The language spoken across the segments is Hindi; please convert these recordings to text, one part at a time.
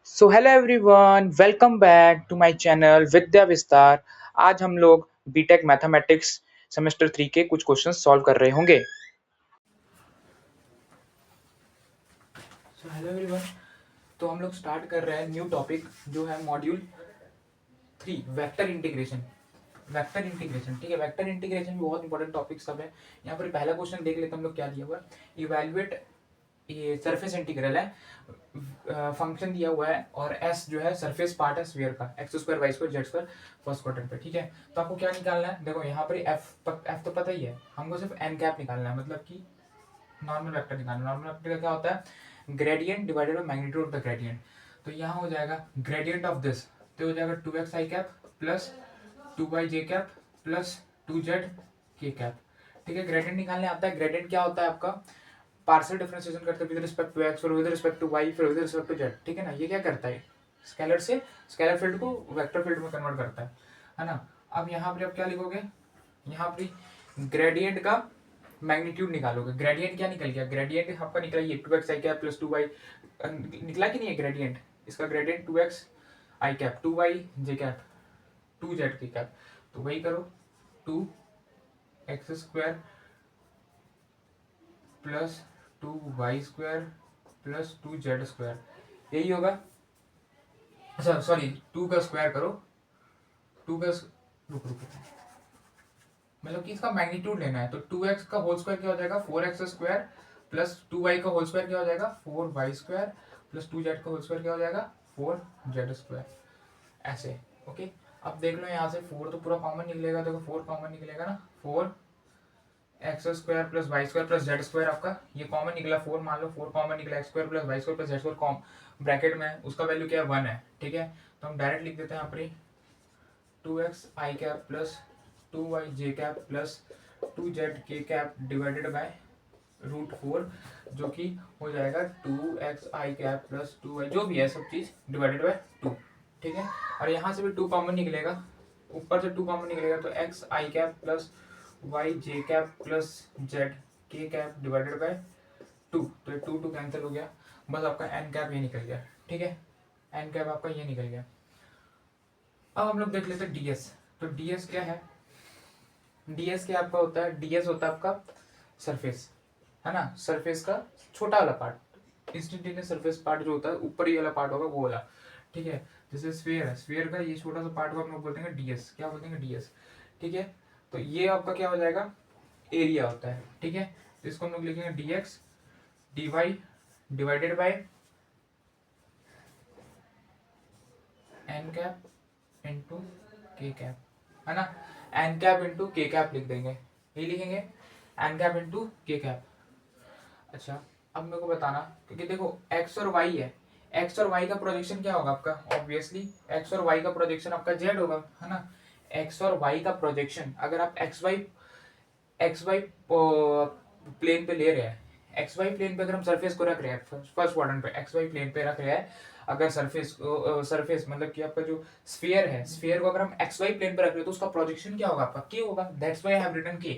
So hello everyone, welcome back to my channel Vidya Vistaar. आज हम लोग बीटेक मैथमेटिक्स सेमेस्टर 3 के कुछ क्वेश्चंस सॉल्व कर रहे होंगे। सो हेलो एवरीवन, तो हम लोग स्टार्ट कर रहे हैं न्यू टॉपिक जो है module 3 vector integration. Vector integration, ठीक है। वेक्टर इंटीग्रेशन भी बहुत इंपॉर्टेंट टॉपिक सब है। यहाँ पर पहला क्वेश्चन देख लेते हैं हम लोग क्या दिया हुआ है। इवेल्युएट, ये सरफेस इंटीग्रल है, फंक्शन दिया हुआ है और एस जो है सरफेस पार्ट है स्फीयर का, x square y square z square first quadrant पे, ठीक है। तो आपको क्या निकालना है, देखो यहाँ पर एफ तो पता ही है हमको, सिर्फ एन कैप निकालना है, मतलब कि नॉर्मल वेक्टर निकालना है। नॉर्मल वेक्टर का क्या होता है, gradient divided by magnitude of the gradient. तो यहाँ हो जाएगा ग्रेडियंट ऑफ दिस, तो हो जाएगा 2x आई कैप प्लस 2y जे कैप प्लस 2z के कैप, ठीक है। ग्रेडियंट निकालने आता है। ग्रेडियंट क्या होता है आपका, पार्शियल डिफरेंशिएशन करते हैं विद रिस्पेक्ट टू एक्स, फिर विद रिस्पेक्ट टू वाई, फिर विद रिस्पेक्ट टू जेड, ठीक है ना। ये क्या करता है, स्केलर से स्केलर फील्ड को वेक्टर फील्ड में कन्वर्ट करता है ना। अब यहाँ पर आप क्या लिखोगे, यहाँ पर ग्रेडियंट का मैग्नीट्यूड निकालोगे। ग्रेडियंट क्या निकल गया, ग्रेडियंट आपका निकला ये 2x आई कैप प्लस 2y, निकला कि नहीं है ग्रेडियंट, इसका ग्रेडियंट 2x आई कैप 2y जे कैप 2z की कैप। तो वही करो, 2x square plus 2y square plus 2z square, यही होगा। अच्छा सॉरी, 2 का स्क्वायर करो, 2 का रुक रुक मतलब कि इसका मैग्नीट्यूड लेना है। तो 2x का होल स्क्वायर क्या हो जाएगा, 4x स्क्वायर प्लस 2y का होल स्क्वायर क्या हो जाएगा, 4y स्क्वायर प्लस 2z का होल स्क्वायर क्या हो जाएगा, 4z स्क्वायर, ऐसे। ओके, अब देख लो यहाँ से 4 तो पूरा कॉमन निकलेगा, देखो 4 कॉमन निकलेगा ना, 4x square plus y square plus z square, आपका ये कॉमन निकला 4, मान लो 4 कॉमन निकला, x square plus y square plus z square कॉम ब्रैकेट में, उसका वैल्यू क्या है 1 है, ठीक है। तो हम डायरेक्ट लिख देते हैं यहाँ पर 2x आई कैप प्लस 2y जे कैप प्लस 2z के कैप डिवाइडेड बाय √4, जो कि हो जाएगा 2x आई कैप प्लस 2y, जो भी है सब चीज डिवाइडेड बाय 2, ठीक है। और यहाँ से भी 2 कॉमन निकलेगा, ऊपर से 2 कॉमन निकलेगा, तो x आई कैप प्लस y जे कैप प्लस z के कैप डिवाइडेड बाय 2, तो 2 कैंसिल हो गया, बस आपका n कैप ये निकल गया, ठीक है। n कैप आपका ये निकल गया। अब हम लोग देख लेते हैं ds। तो ds क्या है, ds क्या आपका होता है, ds होता है आपका सरफेस, है ना, सरफेस का छोटा वाला पार्ट, इंस्टेंटेनियस सरफेस पार्ट जो होता है ऊपर ही वाला पार्ट होगा वो वाला, ठीक है। जैसे स्फीयर है, स्फीयर का ये छोटा सा पार्ट को हम लोग बोलते हैं ds, क्या बोलते हैं ds, ठीक है। तो ये आपका क्या हो जाएगा, एरिया होता है, ठीक है। तो इसको हम लोग लिखेंगे dx dy divided by n cap into के कैप, है ना। एन कैप इंटू के कैप लिख देंगे, यही लिखेंगे, एन कैप इंटू के कैप। अच्छा, अब मेरे को बताना, क्योंकि देखो एक्स और वाई है, एक्स और वाई का प्रोजेक्शन क्या होगा आपका, ऑब्वियसली एक्स और वाई का प्रोजेक्शन आपका जेड होगा, है ना। एक्स और वाई का प्रोजेक्शन अगर आप एक्स वाई प्लेन पे ले रहे हैं, एक्स वाई प्लेन पे अगर हम सरफेस को रख रहे हैं, फर्स्ट क्वाड्रेंट पे एक्स वाई प्लेन पे रख रहे हैं, अगर सरफेस मतलब कि आपका जो स्फीयर है, स्फीयर को अगर हम एक्स वाई प्लेन पे रख रहे हैं, तो उसका प्रोजेक्शन क्या होगा आपका, के होगा, that's why I have written k,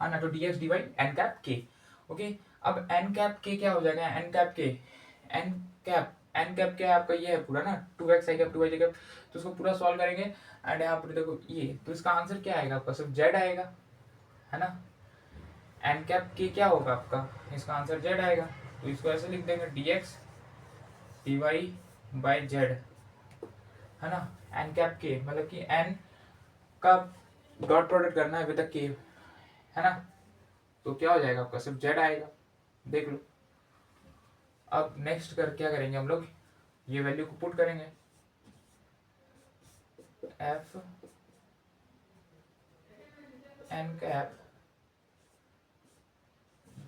है ना। तो d x d y n cap k, okay. अब एन कैप के क्या हो जाएगा, n cap k, n n cap क्या है आपका, ये है पूरा ना, 2x आई कैप 2y जे कैप। तो उसको पूरा सॉल्व करेंगे एंड यहाँ पर देखो ये, तो इसका आंसर क्या आएगा आपका, सिर्फ जेड आएगा, है ना। एन कैप के क्या होगा आपका, इसका आंसर जेड आएगा। तो इसको ऐसे लिख देंगे dx dy बाई जेड, है ना। एन कैप के मतलब कि एन का डॉट प्रोडक्ट करना है विद के, है ना। तो क्या हो जाएगा आपका, सिर्फ जेड आएगा, देख लो। अब नेक्स्ट कर क्या करेंगे हम लोग, ये वैल्यू को पुट करेंगे, f n cap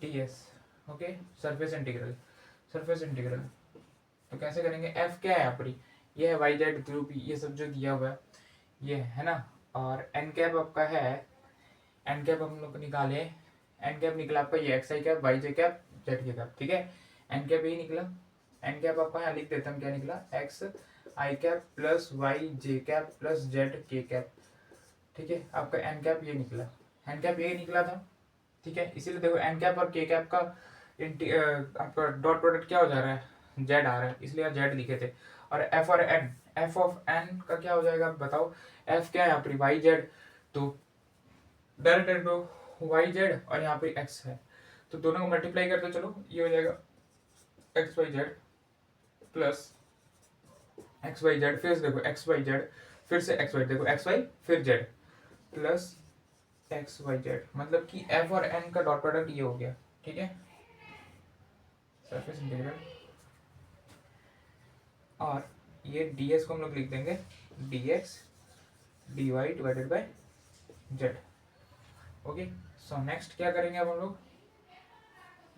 ds, okay, surface integral, surface integral. तो कैसे करेंगे, एफ क्या है यहाँ पर, ये है वाई जेड ध्रुव, ये सब जो दिया हुआ है ये है ना। और एन कैप आपका है, एन कैप हम लोग निकाले, एन कैप निकला आपका ये एक्स आई कैप वाई जे कैप जेड के कैप, ठीक है। एन कैप यही निकला, एन कैप आपका यहाँ लिख देते हैं क्या निकला, एक्स आई कैप प्लस वाई जे कैप प्लस जेड के कैप, ठीक है। आपका एन कैप ये निकला, एन कैप यही निकला था, ठीक है। इसीलिए देखो एन कैप और के कैप का आपका डॉट प्रोडक्ट क्या हो जा रहा है, जेड आ रहा है इसलिए यहाँ जेड लिखे थे। और एफ और एन, एफ ऑफ एन का क्या हो जाएगा बताओ, एफ क्या है यहाँ पर वाई जेड, तो डायरेक्ट वाई जेड और यहाँ पे एक्स है, तो दोनों को मल्टीप्लाई कर दो, चलो ये हो जाएगा x y z plus x y z, फिर से देखो एक्स वाई जेड, फिर से एक्स वाई, देखो एक्स वाई फिर z plus x y z, मतलब कि एफ और एन का डॉट प्रोडक्ट ये हो गया। ठीक है, सरफेस इंटीग्रल, और ये ds को हम लोग लिख देंगे dx dy divided by Z. Okay, so next क्या करेंगे अब हम लोग,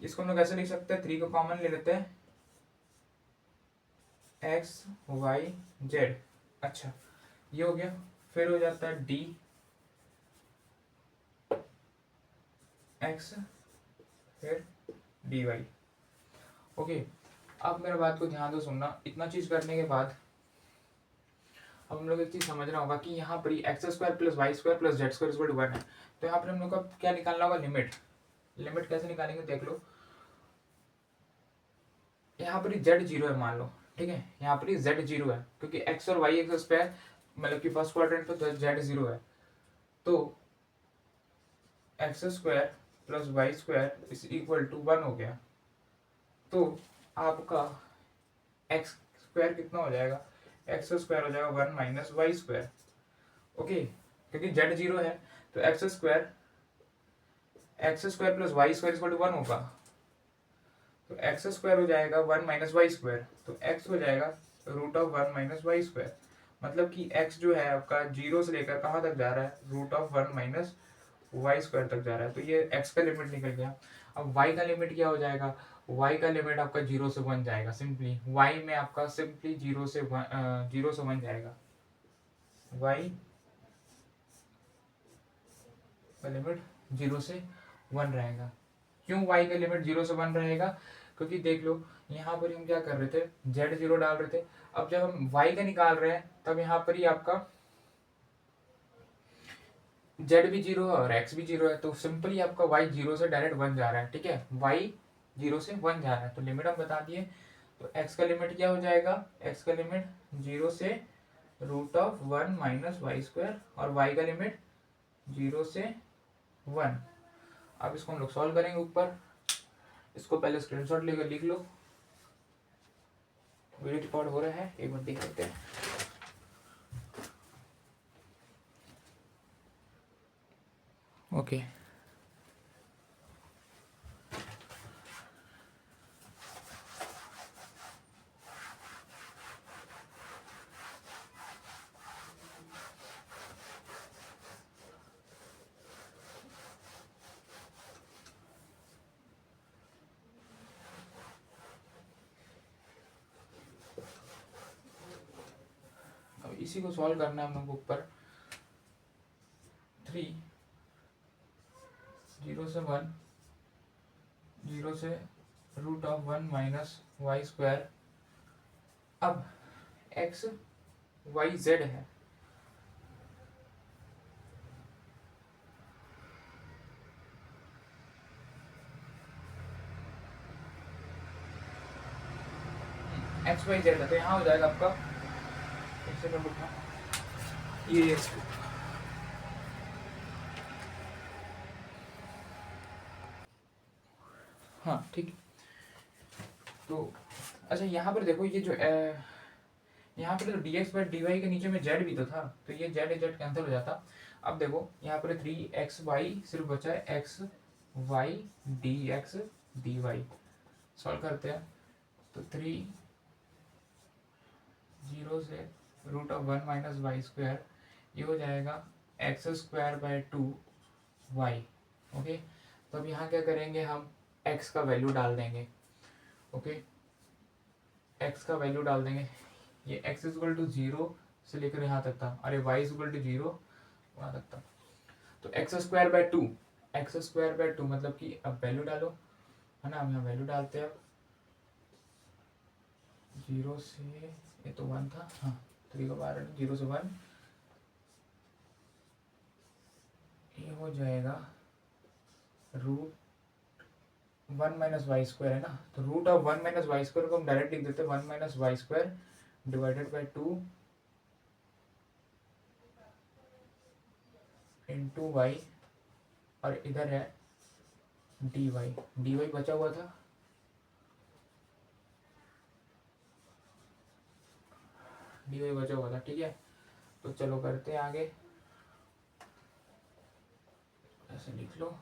इसको हम लोग ऐसे लिख सकते हैं, 3 को कॉमन ले लेते हैं, एक्स वाई जेड, अच्छा ये हो गया, फिर हो जाता है डी एक्स फिर डी वाई। ओके, अब मेरे बात को ध्यान दो सुनना, इतना चीज करने के बाद अब हम लोग एक चीज समझना होगा कि यहाँ पर x square plus y square plus z square equal to 1 है, तो यहाँ पर हम लोग को क्या निकालना होगा, लिमिट। लिमिट कैसे निकालेंगे देख लो, यहाँ पर जेड जीरो है मान लो, ठीक है, यहाँ पर जेड जीरो है क्योंकि एक्स और वाई एक्स स्क्वायर मतलब कि फर्स्ट क्वाड्रेंट पे तो जेड जीरो है, तो x square plus y square is equal to 1 हो गया, तो आपका एक्स स्क्वायर कितना हो जाएगा, एक्स स्क्वायर हो जाएगा 1 माइनस वाई स्क्वायर। ओके, क्योंकि जेड जीरो है तो x square plus y square equal to 1 होगा, तो एक्स स्क्वायर हो जाएगा 1 माइनस वाई स्क्वायर, तो एक्स हो जाएगा root of 1 minus y square, मतलब कि एक्स जो है आपका जीरो से लेकर कहाँ तक जा रहा है, root of 1 minus y square तक जा रहा है, तो ये एक्स का लिमिट निकल गया। अब वाई का लिमिट क्या हो जाएगा, वाई का लिमिट आपका 0 से 1 जाएगा, सिंपली वाई में आपका सिंपली 0 से 1 जाएगा, वाई का लिमिट 0 से 1 रहेगा। क्यों वाई का लिमिट 0 से 1 रहेगा, क्योंकि देख लो यहाँ पर हम क्या कर रहे थे, जेड जीरो डाल रहे थे, अब जब हम वाई का निकाल रहे हैं तब यहाँ पर ही आपका जेड भी जीरो है और एक्स भी जीरो है, तो सिंपली आपका वाई जीरो से डायरेक्ट 1 जा रहा है। ठीक है, वाई 0 से 1 जा रहा है, तो लिमिट हम बता दिए, तो एक्स का लिमिट क्या हो जाएगा, एक्स का लिमिट 0 से root of 1 minus y square, और वाई का लिमिट 0 से 1। अब इसको हम लोग सॉल्व करेंगे ऊपर, इसको पहले स्क्रीनशॉट लेकर लिख लो, वीडियो रिकॉर्ड हो रहा है, एक मिनट देख लेते हैं। ओके, अब इसी को सॉल्व करना है हम लोग ऊपर, 3 0 से 1 0 से root of 1 minus y square, अब एक्स वाई जेड है, एक्स वाई जेड है, तो यहाँ हो जाएगा आपका, एक सेकंड रुकना, ये हाँ ठीक, तो अच्छा यहाँ पर देखो, ये जो यहाँ पर तो d x by d y के नीचे में जेड भी तो था, तो ये जेड कैंसिल हो जाता। अब देखो यहाँ पर 3xy सिर्फ बचा है x y d x d y, solve करते हैं, तो 3 0 से root of 1 minus y square, ये हो जाएगा x square by 2 y. Okay, तो अब यहाँ क्या करेंगे, हम x का वैल्यू डाल देंगे। ओके, x का वैल्यू डाल देंगे, ये x इक्वल टू 0 से लेकर यहाँ तक था, अरे y इक्वल टू 0 वहाँ तक था, तो x square by 2, x square by 2 मतलब कि अब वैल्यू डालो, है ना, हम यहाँ वैल्यू डालते हैं, अब 0 से, ये तो 1 था, हाँ 3 का बार 0 से 1, ये हो जाएगा root one minus y square है ना, तो root of one minus y square को हम डायरेक्ट लिख देते हैं one minus y square divided by two into y, और इधर है डी वाई, डी वाई बचा हुआ था, डी वाई बचा हुआ था। ठीक है, तो चलो करते हैं आगे, ऐसे लिख लो।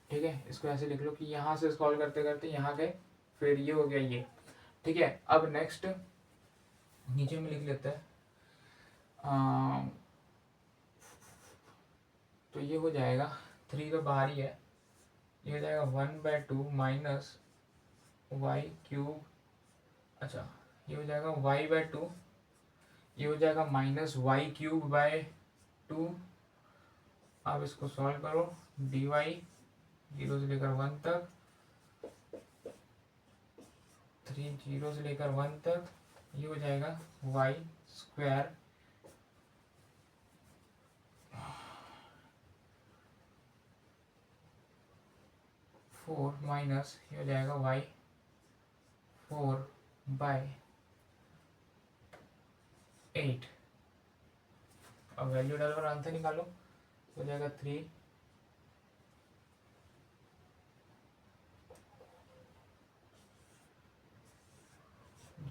ठीक है, इसको ऐसे लिख लो कि यहाँ से सॉल्व करते करते यहाँ गए, फिर ये हो गया ये। ठीक है, अब नेक्स्ट नीचे में लिख लेते हैं, तो ये हो जाएगा, थ्री तो बाहर ही है, ये हो जाएगा one by two minus y cube, अच्छा ये हो जाएगा वाई बाय टू, ये हो जाएगा minus y cube by two. अब इसको सॉल्व करो, डी वाई जीरो से लेकर वन तक, थ्री जीरो से लेकर वन तक, ये हो जाएगा वाई स्क्वायर फोर माइनस, ये हो जाएगा वाई फोर बाय एट। अब वैल्यू डालो और आंसर निकालो, हो जाएगा थ्री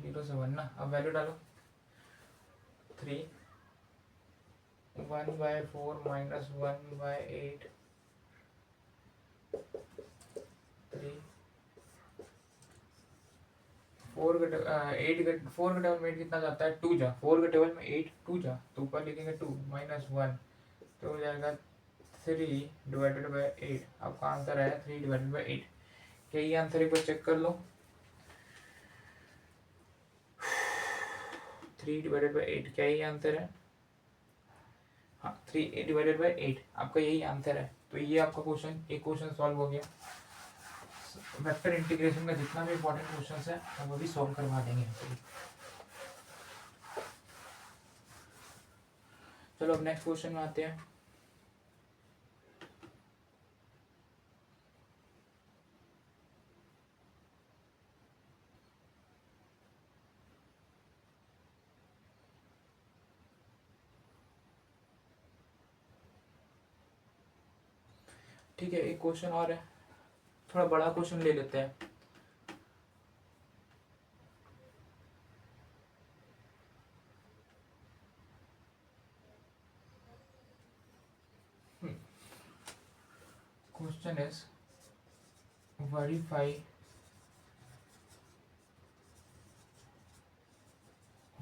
जीरो से वन ना, अब वैल्यू डालो, three one by four minus one by eight, three four का एट का, फोर का टेबल में एट कितना जाता है, टू जा, फोर के टेबल में एट टू जा, तो ऊपर लिखेंगे टू माइनस वन, तो हो जाएगा थ्री डिवाइडेड बाई एट। आपका आंसर है थ्री डिवाइडेड बाई एट। क्या ये आंसर एक बार चेक कर लो, थ्री डिवाइडेड बाई एट, क्या यही आंसर है, हाँ थ्री डिवाइडेड बाई एट आपका यही आंसर है। तो ये आपका क्वेश्चन, एक क्वेश्चन सॉल्व हो गया। वेक्टर इंटीग्रेशन का जितना भी इंपॉर्टेंट क्वेश्चन है वो भी सॉल्व करवा देंगे। चलो अब नेक्स्ट क्वेश्चन में आते हैं। ठीक है, एक क्वेश्चन और है, थोड़ा बड़ा क्वेश्चन ले लेते हैं। Question is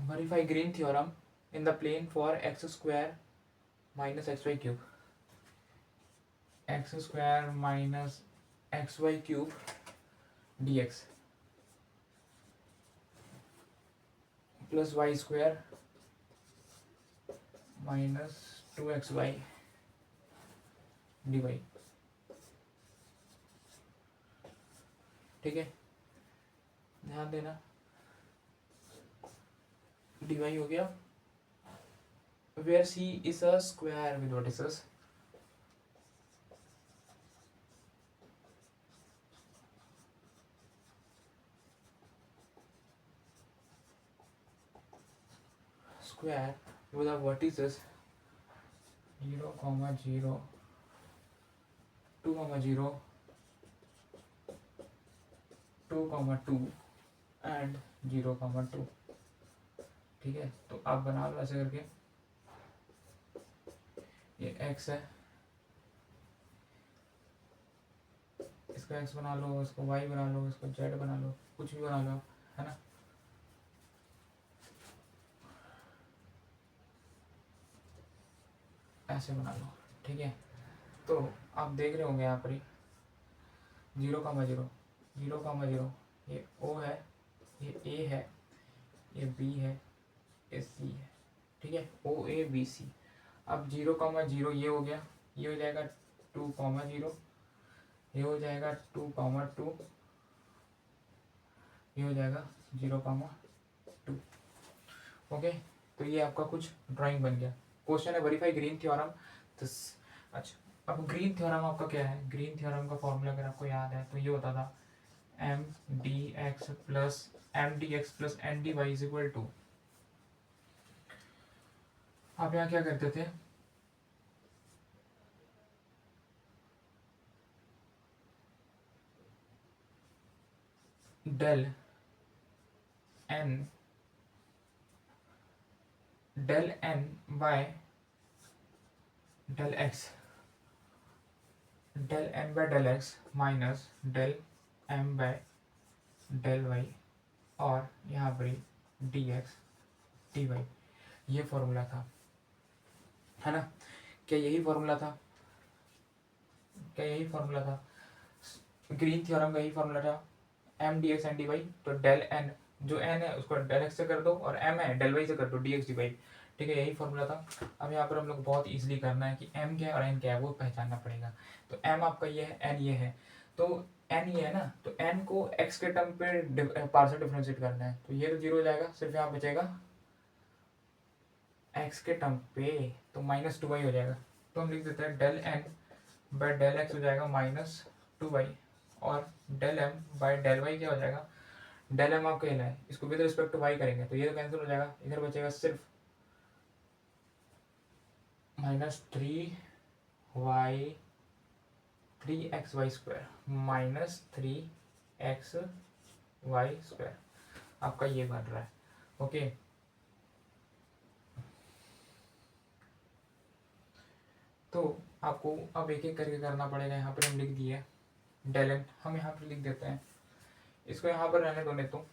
verify green theorem in the plane for x square minus xy cube, x square minus xy cube dx plus y square minus 2xy dy। ठीक है, ध्यान देना, dy हो गया, where c is a square with vertices, square with the vertices 0, 0, 2, 0, 2, 2 and 0, 2। ठीक है, तो आप बना लो ऐसे करके, ये x है, इसको x बना लो, इसको y बना लो, इसको z बना लो, कुछ भी बना लो, है ना। ऐसे बना लो, ठीक है। तो आप देख रहे होंगे यहाँ पर ही 0, 0, 0, 0, ये O है, ये A है, ये B है, ये C है। ठीक है, O A B C। अब 0, 0 ये हो गया, ये हो जाएगा 2, 0, ये हो जाएगा 2, 2, ये हो जाएगा 0, 2। ओके, तो ये आपका कुछ ड्राइंग बन गया। क्वेश्चन है वेरीफाई ग्रीन थ्योरम। तो अच्छा, अब ग्रीन थ्योरम आपका क्या है, ग्रीन थ्योरम का फॉर्मूला अगर आपको याद है तो ये होता था m d x plus n d y is equal to, आप यहाँ क्या करते थे, del n by del x, del n by del x minus del m by del y, और यहाँ पर डी एक्स डी वाई, ये फॉर्मूला था, है ना। क्या यही फॉर्मूला था, क्या यही फॉर्मूला था, ग्रीन थ्योरम का यही फॉर्मूला था, m d x n d y. तो डेल एन, जो एन है उसको डेल एक्स से कर दो, और एम है डेल वाई से कर दो, डी एक्स डी वाई। ठीक है, यही फॉर्मूला था। अब यहाँ पर हम लोग बहुत इजीली करना है कि एम क्या है और एन क्या है वो पहचानना पड़ेगा। तो एम आपका ये है, एन ये है, तो एन ये है ना, तो एन को एक्स के टर्म पे पार्शियल डिफरेंशिएट करना है, तो ये तो जीरो हो जाएगा, सिर्फ यहाँ बचेगा एक्स के टर्म पे, तो माइनस टू वाई हो जाएगा। तो हम लिख देते हैं del n by del x हो जाएगा माइनस टू वाई, और del m by del y क्या हो जाएगा, डेल एम आपका लेना है, इसको विद रिस्पेक्ट टू वाई करेंगे तो ये तो कैंसिल हो जाएगा, इधर बचेगा सिर्फ minus three y, three x y square minus three x y square, आपका ये बन रहा है। ओके, तो आपको अब एक एक करके करना पड़ेगा। यहाँ पर हम लिख दिए डेल एन, हम यहाँ पर लिख देते हैं, इसको यहाँ पर रहने दो, नहीं तो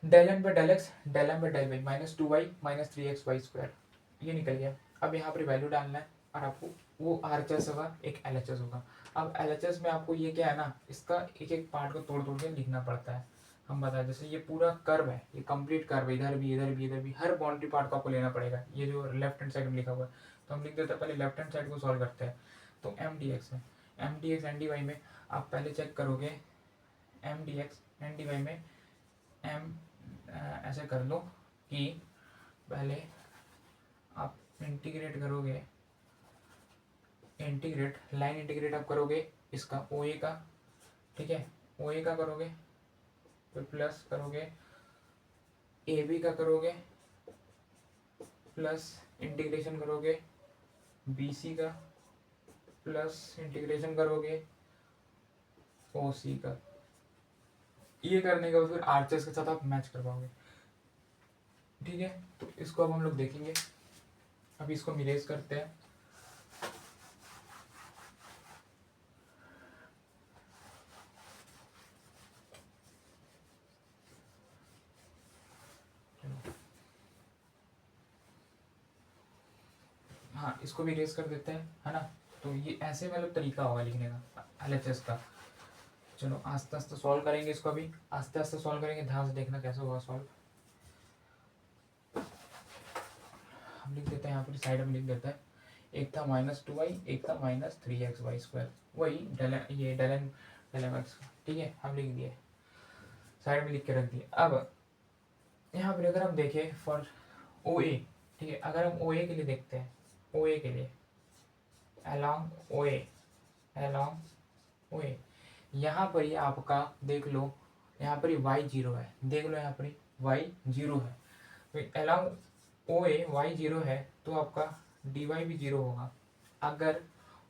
del n by del x del m by del y minus two y minus three x y square, ये निकल गया। अब यहाँ पर वैल्यू डालना है, और आपको वो आर एच एस होगा, एक एल एच एस होगा। अब एल एच एस में आपको ये क्या है ना, इसका एक एक पार्ट को तोड़ तोड़ के लिखना पड़ता है। हम बताएं, जैसे ये पूरा कर्व है, ये कंप्लीट कर्व है, इधर भी इधर भी इधर भी, हर बाउंड्री पार्ट को आपको लेना पड़ेगा। ये जो लेफ्ट हैंड साइड में लिखा हुआ है, तो हम लिख देते हैं, पहले लेफ्ट हैंड साइड को सॉल्व करते हैं। तो एम डी एक्स है, m d x n d y में आप पहले चेक करोगे, m d x n d y में एम ऐसे कर लो कि पहले आप इंटीग्रेट करोगे, इंटीग्रेट लाइन इंटीग्रेट आप करोगे इसका ओ ए का, ठीक है, ओ ए का करोगे, फिर प्लस करोगे ए बी का करोगे, प्लस इंटीग्रेशन करोगे बी सी का, प्लस इंटीग्रेशन करोगे ओ सी का। ये करने के बाद फिर आरचेस के साथ आप मैच कर पाओगे। ठीक है, तो इसको अब हम लोग देखेंगे। अभी इसको मिरेज करते हैं। हाँ, इसको भी रेस कर देते हैं, है ना। तो ये ऐसे मतलब तरीका होगा लिखने का एलएचएस का। चलो आस्ते आस्ते सॉल्व करेंगे इसको, अभी आस्ते आस्ते सॉल्व करेंगे, ध्यान से देखना कैसे होगा सॉल्व। हम लिख देते हैं यहाँ पर साइड में लिख देते हैं, एक था माइनस टू वाई, एक था minus three x y square, वही ये डेलन एक्स, ठीक है, हम लिख दिए, साइड में लिख के रख दिए। अब यहाँ पर अगर हम देखें फॉर ओ ए, ठीक है, अगर हम ओ ए के लिए देखते हैं, ओ ए के लिए अलॉन्ग ओ ए, अलॉन्ग ओ ए, यहाँ पर ही आपका देख लो, यहाँ पर ही वाई जीरो है, देख लो यहाँ पर ही वाई जीरो है, तो अलॉन्ग ओ ए वाई जीरो है, तो आपका डी वाई भी जीरो होगा। अगर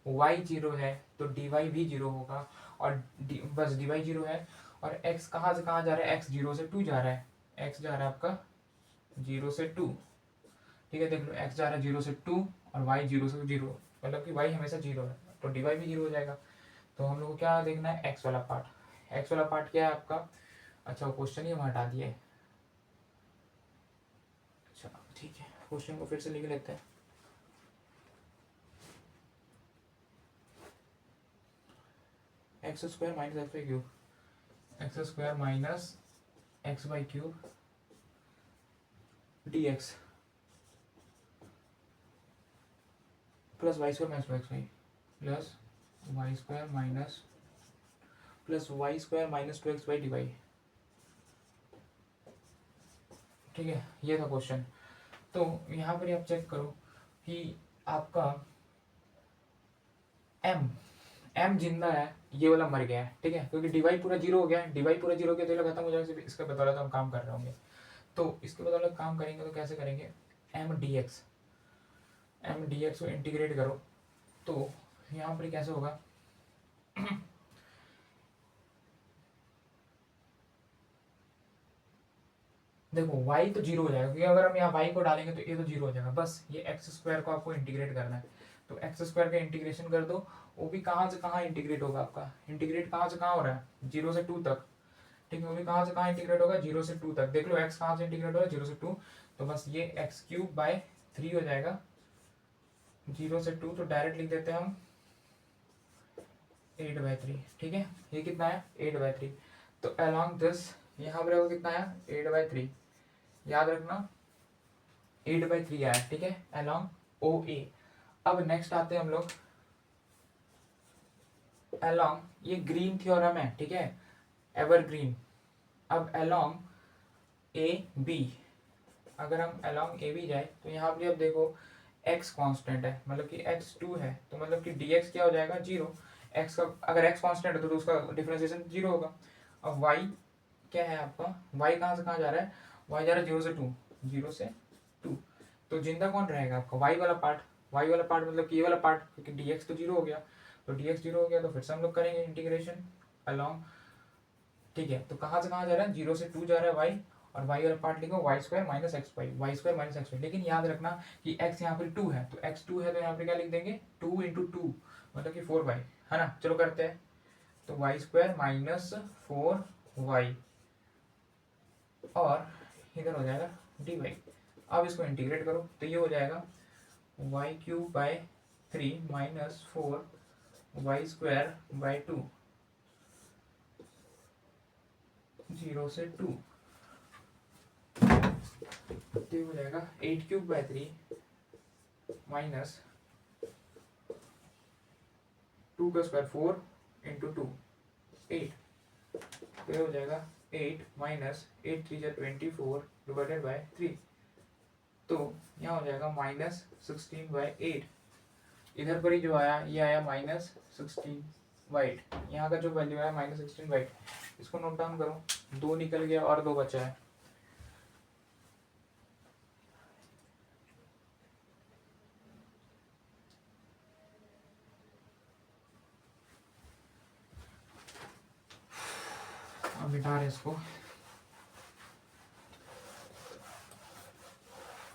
वाई जीरो है तो डी वाई भी जीरो होगा, और बस डी वाई जीरो है, और एक्स कहाँ से कहाँ जा रहा है, एक्स जीरो से टू जा रहा है, एक्स जा रहा है आपका जीरो से टू, ठीक है, देख लो एक्स जा रहा है जीरो से टू और वाई जीरो से जीरो, मतलब कि वाई हमेशा जीरो है, तो डी वाई भी जीरो हो जाएगा। तो हम लोग को क्या देखना है, एक्स वाला पार्ट। एक्स वाला पार्ट क्या है आपका, अच्छा क्वेश्चन ही हम हटा दिए, अच्छा ठीक है, क्वेश्चन को फिर से लिख लेते हैं। X square minus x by cube, x square minus x by cube d x plus y square minus x y plus y square minus plus y square minus two x by d y. ठीक है, ये था क्वेश्चन। तो यहाँ पर आप चेक करो कि आपका m जिंदा है, ये वाला मर गया है, ठीक है, क्योंकि डिवाई पूरा जीरो हो गया है, डिवाई पूरा जीरो हो गया तो ये खत्म हो जाएगा, इसके बदौलत हम काम कर रहे होंगे। तो इसके बदौलत काम करेंगे तो कैसे करेंगे, एम डी एक्स को इंटीग्रेट करो तो यहाँ पर कैसे होगा देखो y तो जीरो हो जाएगा, क्योंकि अगर हम यहाँ y को डालेंगे तो ये तो जीरो हो जाएगा, बस ये एक्स स्क्वायर को आपको इंटीग्रेट करना है। तो एक्स स्क्वायर का इंटीग्रेशन कर दो, वो भी कहाँ से कहाँ इंटीग्रेट होगा, आपका इंटीग्रेट कहाँ से कहाँ हो रहा है, जीरो से टू तक, ठीक है, वो भी कहाँ से कहाँ इंटीग्रेट होगा, जीरो से टू तक। देख लो एक्स कहाँ से इंटीग्रेट होगा, जीरो से टू, तो बस ये एक्स क्यूब बाय 3 हो जाएगा, जीरो से टू, तो डायरेक्ट लिख देते हैं हम 8/3, ठीक है, ये कितना है 8/3। तो अलॉन्ग दिस यहाँ पर कितना है 8/3, याद रखना 8/3 आया, ठीक है, अलॉन्ग ओ ए। अब नेक्स्ट आते हैं हम लोग अलॉन्ग, ये ग्रीन थ्योरम है, ठीक है, एवरग्रीन। अब अलॉन्ग ए बी, अगर हम अलॉन्ग ए बी जाए तो यहाँ पर अब देखो x कांस्टेंट है, मतलब कि x2 है, तो मतलब कि dx क्या हो जाएगा, जीरो। x का अगर x कांस्टेंट है तो उसका डिफरेंशिएशन जीरो होगा। अब y क्या है आपका, y कहाँ से कहाँ जा रहा है, y जा रहा है जीरो से टू, जीरो से टू, तो जिंदा कौन रहेगा आपका, y वाला पार्ट, y वाला पार्ट मतलब कि ये वाला पार्ट, क्योंकि dx तो जीरो हो गया, तो dx जीरो हो गया तो फिर से हम लोग करेंगे इंटीग्रेशन अलॉन्ग, ठीक है, तो कहाँ से कहाँ जा रहा है, जीरो से टू जा रहा है y, और y वाला पार्ट लिखो y square minus x y, y square minus x y. लेकिन याद रखना कि x यहाँ पर टू है, तो x टू है तो यहाँ पे क्या लिख देंगे, टू इंटू टू मतलब कि 4y, है ना। चलो करते हैं, तो वाई स्क्वायर माइनस 4y और इधर हो जाएगा dy। अब इसको इंटीग्रेट करो तो ये हो जाएगा y cube by 3 minus 4y square by 2, zero से टू, तो हो जाएगा 8³/3 माइनस 2 का स्क्वायर 4 इंटू 2 8, तो हो जाएगा 8 माइनस 8 3 24 डिवाइडेड बाय 3, तो यहाँ हो जाएगा माइनस 16/8। इधर पर ही जो आया ये आया माइनस 16/8, यहाँ का जो वैल्यू आया माइनस 16/8, इसको नोट डाउन करो, 2 निकल गया और 2 बचा है। अब मिटा रहे इसको,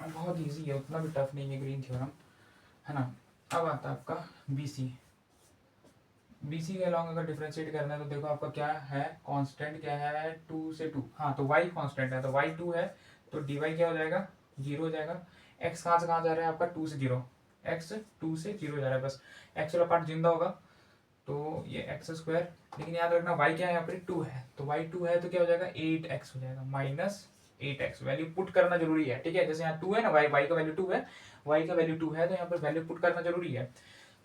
बहुत इजी है, उतना भी टफ नहीं है ग्रीन थ्योरम, है ना। अब आता है आपका BC, BC के अलॉन्ग अगर डिफरेंशिएट करना है तो देखो आपका क्या है, कांस्टेंट क्या है, 2 से 2, हाँ तो y कांस्टेंट है तो y 2 है, तो dy क्या हो जाएगा, जीरो हो जाएगा। x कहाँ से कहाँ जा रहा है आपका, 2 से 0, x 2 से 0 जा रहा है, बस x वाला पार्ट जिंदा होगा तो ये एक्स स्क्वायर, लेकिन याद रखना y क्या है यहाँ पर 2 है, तो y 2 है तो क्या हो जाएगा 8x हो जाएगा, माइनस 8x, वैल्यू पुट करना जरूरी है, ठीक है, जैसे यहाँ 2 है ना, y का वैल्यू 2 है, y का वैल्यू 2 है तो यहाँ पर वैल्यू पुट करना जरूरी है।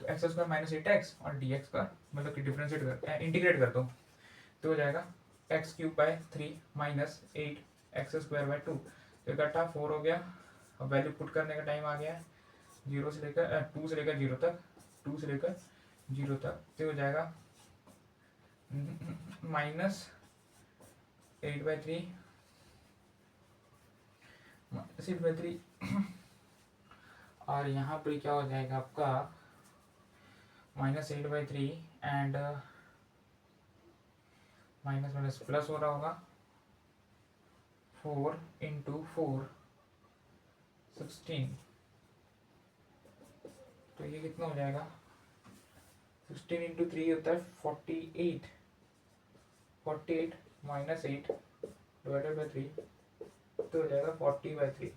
तो एक्स स्क्वायर माइनस 8x और dx का मतलब कि डिफरेंशिएट कर इंटीग्रेट कर दो तो हो जाएगा x³/3 माइनस 8x²/2, तो इकट्ठा 4 हो गया। अब वैल्यू पुट करने का टाइम आ गया है, 0 से लेकर 2 से लेकर 0 तक, 2 से लेकर 0 तक, तो हो जाएगा माइनस 8/3 6/3 और यहाँ पर क्या हो जाएगा आपका minus 8/3 and minus minus plus हो रहा होगा 4 इंटू 4 16, तो ये कितना हो जाएगा 16 इंटू 3 होता है 48, 48 माइनस 8 डिवाइडेड बाई 3, तो हो जाएगा 40/3,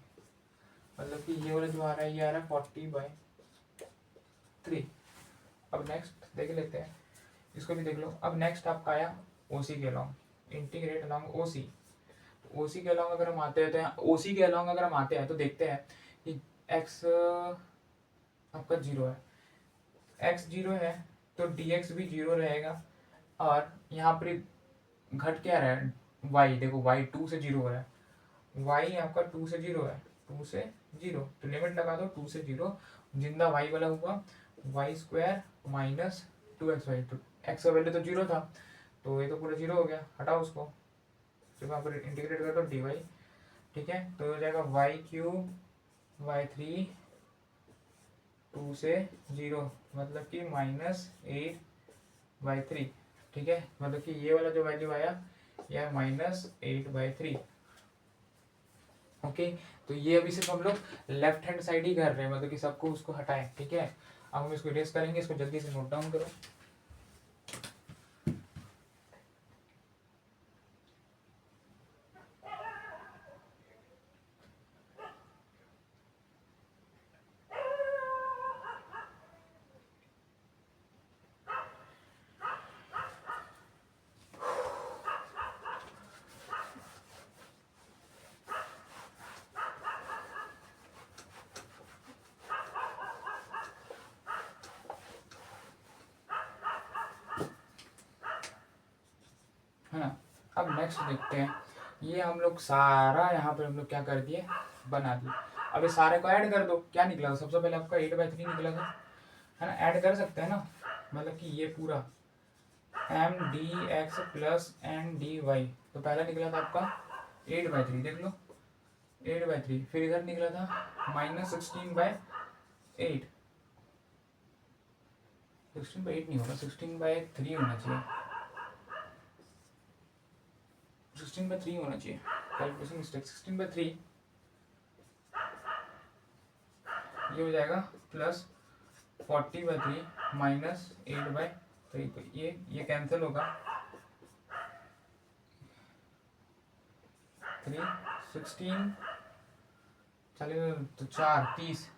मतलब कि ये वाला जो आ रहा है ये आ रहा है 40/3। अब नेक्स्ट देख लेते हैं, इसको भी देख लो। अब नेक्स्ट आपका आया OC के along, integrate along OC। OC के अलॉन्ग अगर हम आते हैं तो OC के अलॉन्ग अगर हम आते हैं तो देखते हैं कि x आपका 0 है, x 0 है तो dx भी 0 रहेगा, और यहाँ पर घट क्या रहा है y, देखो y 2 से 0 हो रहा है, y आपका 2 से 0 है 2 से 0, तो लिमिट लगा दो 2 से 0, जिंदा y वाला हुआ वाई स्क्वायर माइनस 2xy, तो x का वैल्यू तो 0 था, तो ये तो पूरा 0 हो गया, हटाओ उसको, सिर्फ वहाँ पर इंटीग्रेट कर दो dy, ठीक है। तो हो जाएगा वाई क्यूब वाई थ्री 2 से 0, मतलब कि -8/3, ठीक है। मतलब कि ये वाला जो वैल्यू आया यह -8/3, ओके। तो ये अभी सिर्फ हम लोग लेफ्ट हैंड साइड ही कर रहे हैं, मतलब कि सबको उसको हटाएं, ठीक है। अब हम इसको इरेज करेंगे, इसको जल्दी से नोट डाउन करो। है ना। अब नेक्स्ट देखते हैं, ये हम लोग सारा यहाँ पर हम लोग क्या कर दिए, बना दिए। अब ये सारे को ऐड कर दो, क्या निकला सबसे पहले आपका 8/3 निकला था, है ना। ऐड कर सकते हैं ना, मतलब कि ये पूरा mdx प्लस ndy, तो पहला निकला था आपका 8/3, देख लो 8/3, फिर इधर निकला था -16/8, 16/8 नहीं होगा, 16/3 होना चाहिए, 16/3 होना चाहिए, कैलकुलेशन मिस्टेक, 16/3 ये हो जाएगा, प्लस 40/3 -8/3, तो ये कैंसिल होगा, 3 16 चलिए तो 4 30,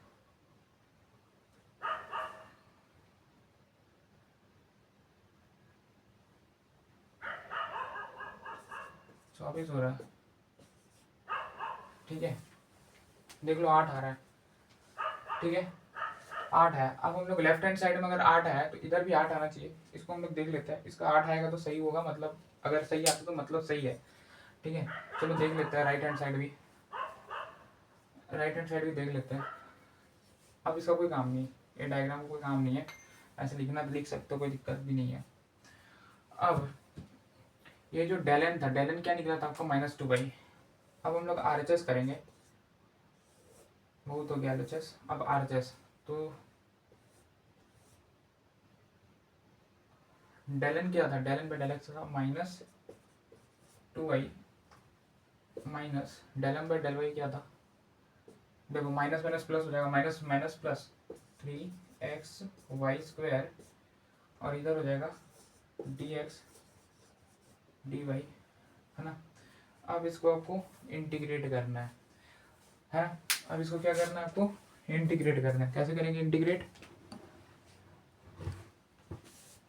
24 हो रहा है, ठीक है। देख लो 8 आ रहा है, ठीक है 8 है। अब हम लोग लेफ्ट हैंड साइड में अगर 8 है तो इधर भी 8 आना चाहिए, इसको हम लोग देख लेते हैं, इसका 8 आएगा तो सही होगा, मतलब अगर सही आता तो मतलब सही है, ठीक है। चलो देख लेते हैं राइट हैंड साइड भी, राइट हैंड साइड भी देख लेते हैं। अब इसका कोई काम नहीं, ये डायग्राम का कोई काम नहीं है, ऐसे लिखना तो लिख सकते हो, कोई दिक्कत भी नहीं है। अब ये जो डेलन था, डेलन क्या निकला था आपको -2/, अब हम लोग RHS करेंगे, बहुत हो गया LHS, अब RHS, तो डेलन क्या था, डेलन बाई डेल एक्स था -2y माइनस डेलम बाई डेल वाई क्या था, देखो माइनस माइनस प्लस हो जाएगा, माइनस माइनस प्लस 3xy², और इधर हो जाएगा dx dy, है ना। अब इसको आपको इंटीग्रेट करना है। अब इसको क्या करना है, आपको इंटीग्रेट करना है। कैसे करेंगे इंटीग्रेट,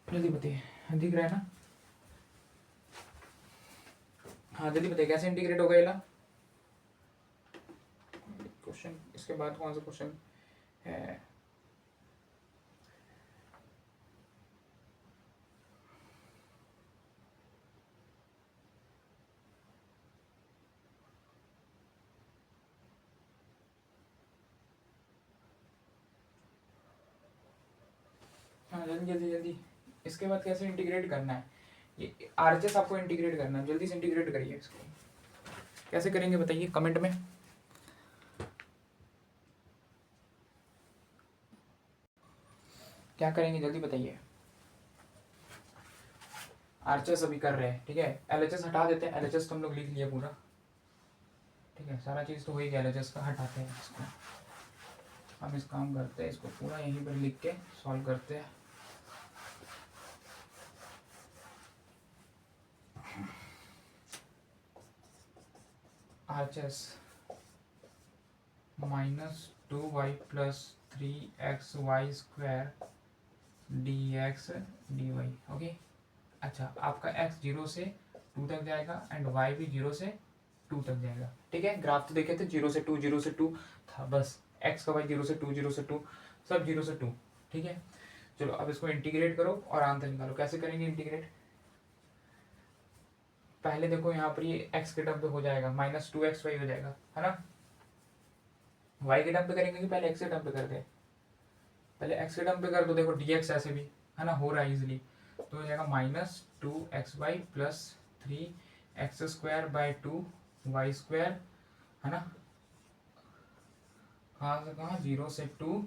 जल्दी बताइए, दिख रहा है ना, हाँ जल्दी बताइए कैसे इंटीग्रेट होगा ये क्वेश्चन, इसके बाद कौन सा क्वेश्चन है, हाँ जल्दी जल्दी जल्दी, इसके बाद कैसे इंटीग्रेट करना है, ये RHS आपको इंटीग्रेट करना है, जल्दी से इंटीग्रेट करिए इसको, कैसे करेंगे बताइए कमेंट में। क्या करेंगे जल्दी बताइए, RHS अभी कर रहे हैं, ठीक है। LHS हटा देते हैं, LHS तो हम लोग लिख लिया पूरा, ठीक है, सारा चीज़ तो हो ही गया, LHS का हटाते हैं इसको, हम इस काम करते हैं, इसको पूरा यहीं पर लिख के सॉल्व करते हैं। RHS -2y + 3xy² dx dy, okay. अच्छा आपका x 0 से 2 तक जाएगा एंड y भी 0 से 2 तक जाएगा, ठीक है। ग्राफ तो देखे थे 0 से 2 0 से 2 था, बस x का y 0 से 2 0 से 2 सब 0 से 2, ठीक है। चलो अब इसको इंटीग्रेट करो और आंसर निकालो, कैसे करेंगे इंटीग्रेट। पहले देखो यहाँ पर ये x के टर्म पे हो जाएगा, -2xy हो जाएगा, है ना। वाई के टर्म पे करेंगे कि पहले एक्स के टर्म पे करते हैं? पहले एक्स के टर्म पे कर दो, देखो डी एक्स ऐसे भी है ना, हो रहा है इजिली। तो हो जाएगा -2xy plus 3x² by 2y², है ना। कहाँ से कहाँ, 0 से 2।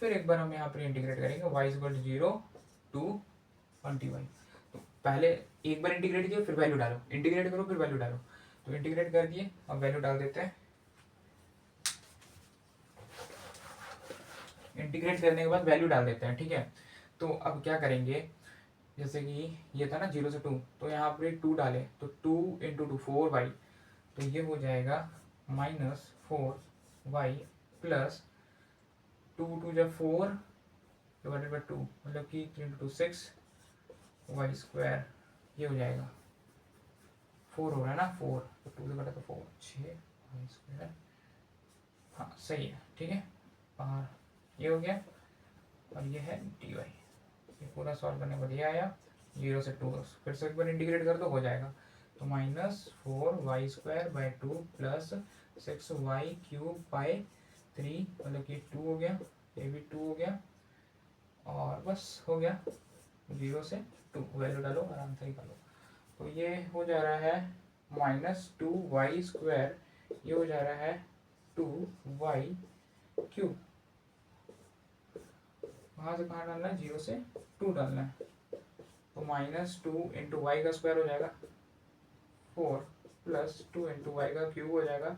फिर एक बार हम यहाँ पर इंटीग्रेट करेंगे, y = 0 to 20y। तो पहले एक बार इंटीग्रेट किया, फिर वैल्यू डालो, इंटीग्रेट करो फिर वैल्यू डालो। तो इंटीग्रेट कर दिए, अब वैल्यू डाल देते हैं। इंटीग्रेट करने के बाद वैल्यू डाल देते हैं, ठीक है। तो अब क्या करेंगे, जैसे कि ये था ना 0 से 2, तो यहाँ पर 2 डाले, तो 2 × 2 4y, तो ये हो जाएगा -4y प्लस 2 2 जब 4 डिवाइडेड बाई 2, मतलब कि 3 × 2 6y², ये हो जाएगा 4 हो रहा है ना, 4 तो 2 से कटा तो 4, 6y²। हाँ सही है, ठीक है। और ये हो गया, और ये है dy। ये पूरा सॉल्व करने के बाद ये आया 0 से 2, फिर से एक बार इंटीग्रेट कर दो, हो जाएगा। तो -4y² by 2 plus 6y³ by 3, मतलब कि 2 हो गया, ये भी 2 हो गया, और बस हो गया 0 से 2। वैल्यू डालो, आराम से निकालो। तो ये हो जा रहा है -2y², ये हो जा रहा है 2y³। वहाँ से कहाँ डालना है, 0 से 2 डालना है। तो -2 × y² हो जाएगा 4 प्लस 2 × y³ हो जाएगा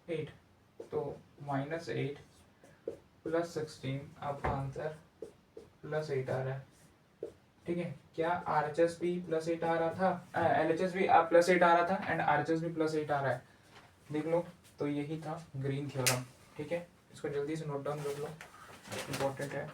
8। तो -8 प्लस 16, आपका आंसर +8 आ रहा है, ठीक है। क्या RHS भी +8 आ रहा था, LHS भी +8 आ रहा था, एंड RHS भी +8 आ रहा है, देख लो। तो यही था ग्रीन थ्योरम, ठीक है। इसको जल्दी से नोट डाउन कर लो, इम्पोर्टेंट है।